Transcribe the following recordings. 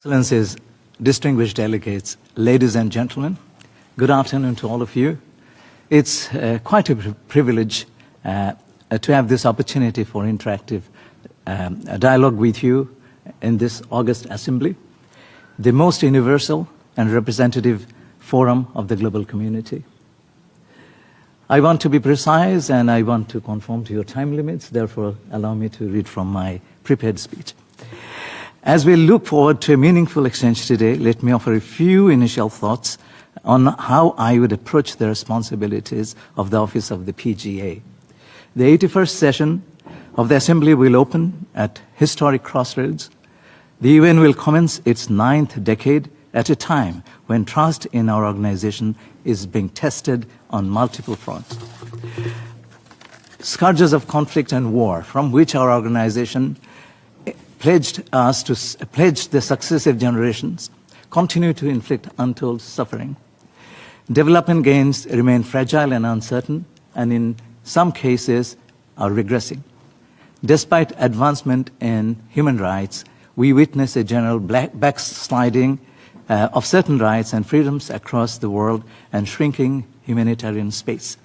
Excellencies, distinguished delegates, ladies and gentlemen, good afternoon to all of you. It's quite a privilege to have this opportunity for interactive dialogue with you in this August Assembly, the most universal and representative forum of the global community. I want to be precise and I want to conform to your time limits, therefore allow me to read from my prepared speech. As we look forward to a meaningful exchange today, let me offer a few initial thoughts on how I would approach the responsibilities of the office of the PGA. The 81st session of the Assembly will open at historic crossroads. The UN will commence its 9th decade at a time when trust in our organization is being tested on multiple fronts. Scourges of conflict and war from which our organization pledged the successive generations continue to inflict untold suffering. Development gains remain fragile and uncertain, and in some cases are regressing. Despite advancement in human rights, we witness a general backsliding of certain rights and freedoms across the world and shrinking humanitarian space.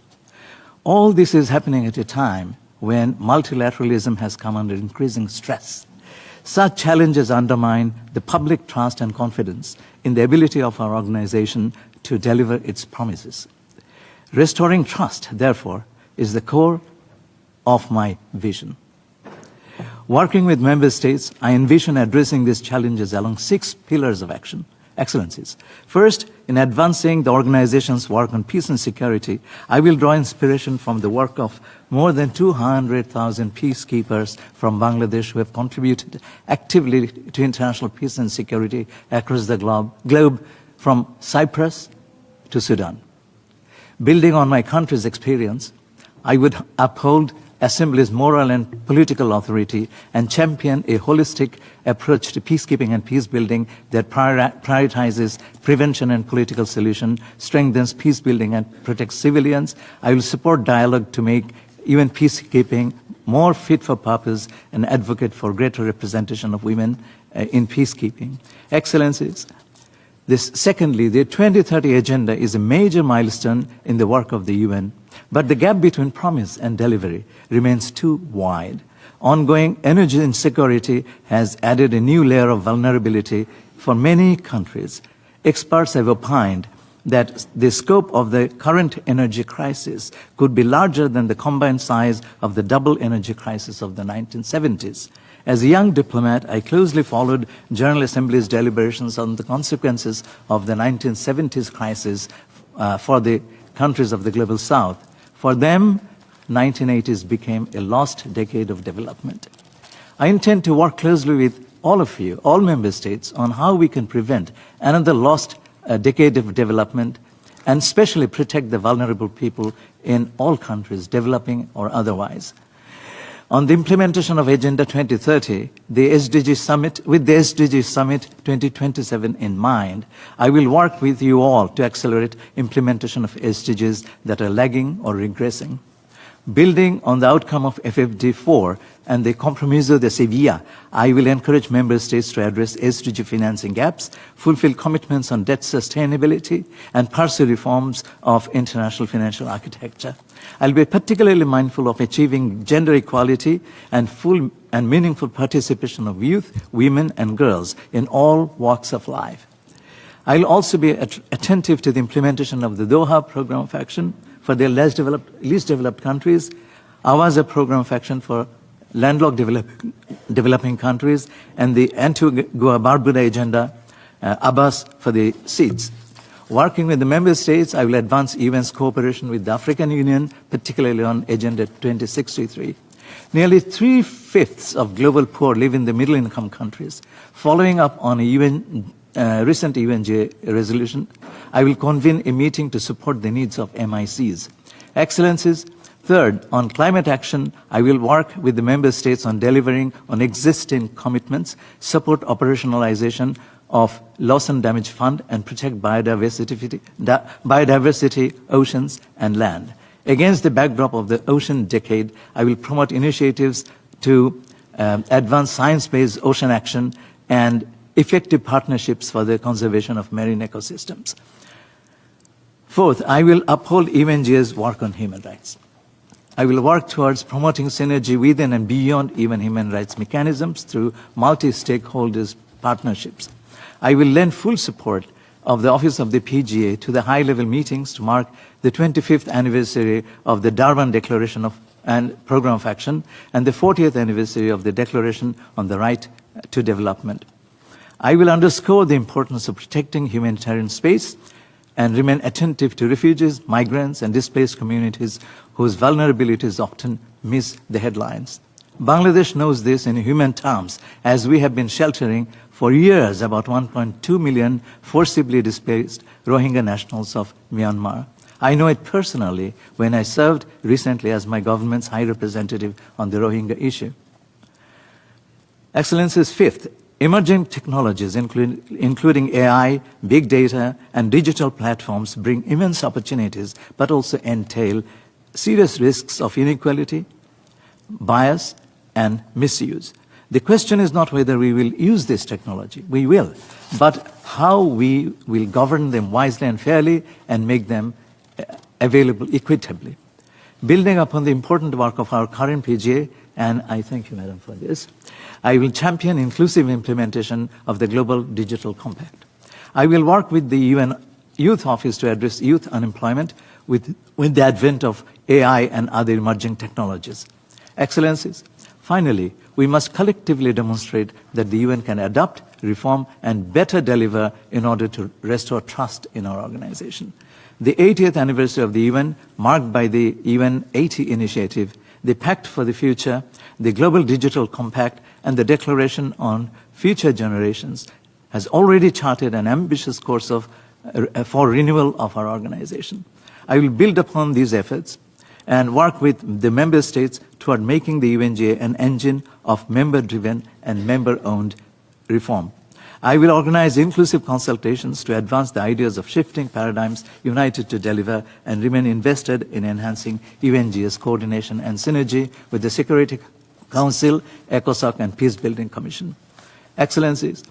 All this is happening at a time when multilateralism has come under increasing stress. Such challenges undermine the public trust and confidence in the ability of our organization to deliver its promises. Restoring trust, therefore, is the core of my vision. Working with member states, I envision addressing these challenges along 6 pillars of action. Excellencies. First, in advancing the organization's work on peace and security, I will draw inspiration from the work of more than 200,000 peacekeepers from Bangladesh who have contributed actively to international peace and security across the globe from Cyprus to Sudan. Building on my country's experience, I would uphold Assembly's moral and political authority and champion a holistic approach to peacekeeping and peace building that prioritizes prevention and political solution, strengthens peace building and protects civilians. I will support dialogue to make UN peacekeeping more fit for purpose and advocate for greater representation of women in peacekeeping. Excellencies, secondly, the 2030 Agenda is a major milestone in the work of the UN, but the gap between promise and delivery remains too wide. Ongoing energy insecurity has added a new layer of vulnerability for many countries. Experts have opined that the scope of the current energy crisis could be larger than the combined size of the double energy crisis of the 1970s. As a young diplomat, I closely followed General Assembly's deliberations on the consequences of the 1970s crisis for the countries of the Global South. For them, 1980s became a lost decade of development. I intend to work closely with all of you, all member states, on how we can prevent another lost decade of development and especially protect the vulnerable people in all countries, developing or otherwise. On the implementation of Agenda 2030, with the SDG Summit 2027 in mind, I will work with you all to accelerate implementation of SDGs that are lagging or regressing. Building on the outcome of FFD4 and the Compromiso de Sevilla, I will encourage member states to address SDG financing gaps, fulfill commitments on debt sustainability, and pursue reforms of international financial architecture. I'll be particularly mindful of achieving gender equality and full and meaningful participation of youth, women, and girls in all walks of life. I'll also be attentive to the implementation of the Doha Program of Action for the least developed countries, Awaza Program of Action for landlocked developing countries, and the Antigua-Barbuda Agenda, ABBAS for the seeds. Working with the member states, I will advance UN's cooperation with the African Union, particularly on Agenda 2063. Nearly 3/5 of global poor live in the middle-income countries. Following up on a recent UNJ resolution, I will convene a meeting to support the needs of MICs. Excellencies, third, on climate action, I will work with the member states on delivering on existing commitments, support operationalization of loss and damage fund, and protect biodiversity, oceans, and land. Against the backdrop of the ocean decade, I will promote initiatives to advance science-based ocean action and effective partnerships for the conservation of marine ecosystems. Fourth, I will uphold UNGA's work on human rights. I will work towards promoting synergy within and beyond even human rights mechanisms through multi-stakeholders partnerships. I will lend full support of the Office of the PGA to the high-level meetings to mark the 25th anniversary of the Durban Declaration and Program of Action and the 40th anniversary of the Declaration on the Right to Development. I will underscore the importance of protecting humanitarian space and remain attentive to refugees, migrants, and displaced communities whose vulnerabilities often miss the headlines. Bangladesh knows this in human terms, as we have been sheltering for years about 1.2 million forcibly displaced Rohingya nationals of Myanmar. I know it personally when I served recently as my government's High Representative on the Rohingya issue. Excellencies, fifth, emerging technologies, including AI, big data, and digital platforms, bring immense opportunities, but also entail serious risks of inequality, bias, and misuse. The question is not whether we will use this technology. We will. But how we will govern them wisely and fairly and make them available equitably. Building upon the important work of our current PGA, and I thank you, Madam, for this, I will champion inclusive implementation of the Global Digital Compact. I will work with the UN Youth Office to address youth unemployment with the advent of AI and other emerging technologies. Excellencies, finally, we must collectively demonstrate that the UN can adapt, reform, and better deliver in order to restore trust in our organization. The 80th anniversary of the UN, marked by the UN 80 initiative, the Pact for the Future, the Global Digital Compact, and the Declaration on Future Generations, has already charted an ambitious course for renewal of our organization. I will build upon these efforts and work with the member states toward making the UNGA an engine of member-driven and member-owned reform. I will organize inclusive consultations to advance the ideas of shifting paradigms united to deliver and remain invested in enhancing UNGA's coordination and synergy with the Security Council, ECOSOC, and Peace-Building Commission. Excellencies,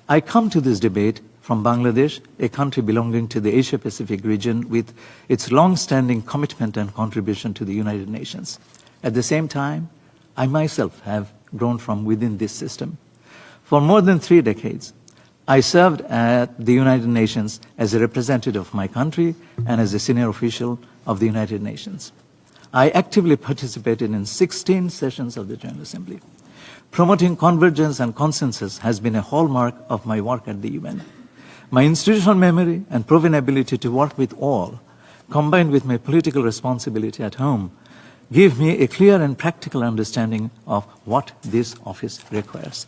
I come to this debate from Bangladesh, a country belonging to the Asia-Pacific region with its long-standing commitment and contribution to the United Nations. At the same time, I myself have grown from within this system. For more than 3 decades, I served at the United Nations as a representative of my country and as a senior official of the United Nations. I actively participated in 16 sessions of the General Assembly. Promoting convergence and consensus has been a hallmark of my work at the UN. My institutional memory and proven ability to work with all, combined with my political responsibility at home, give me a clear and practical understanding of what this office requires.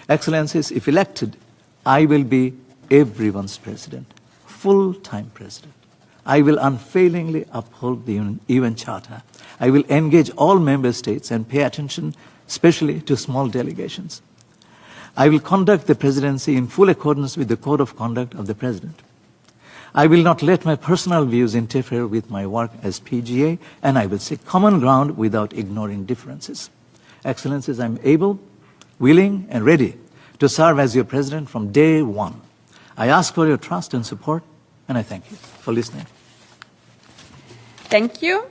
Excellencies, if elected, I will be everyone's president, full-time president. I will unfailingly uphold the UN Charter. I will engage all member states and pay attention especially to small delegations. I will conduct the presidency in full accordance with the Code of Conduct of the President. I will not let my personal views interfere with my work as PGA, and I will seek common ground without ignoring differences. Excellencies, I'm able, willing, and ready to serve as your president from day one. I ask for your trust and support, and I thank you for listening. Thank you.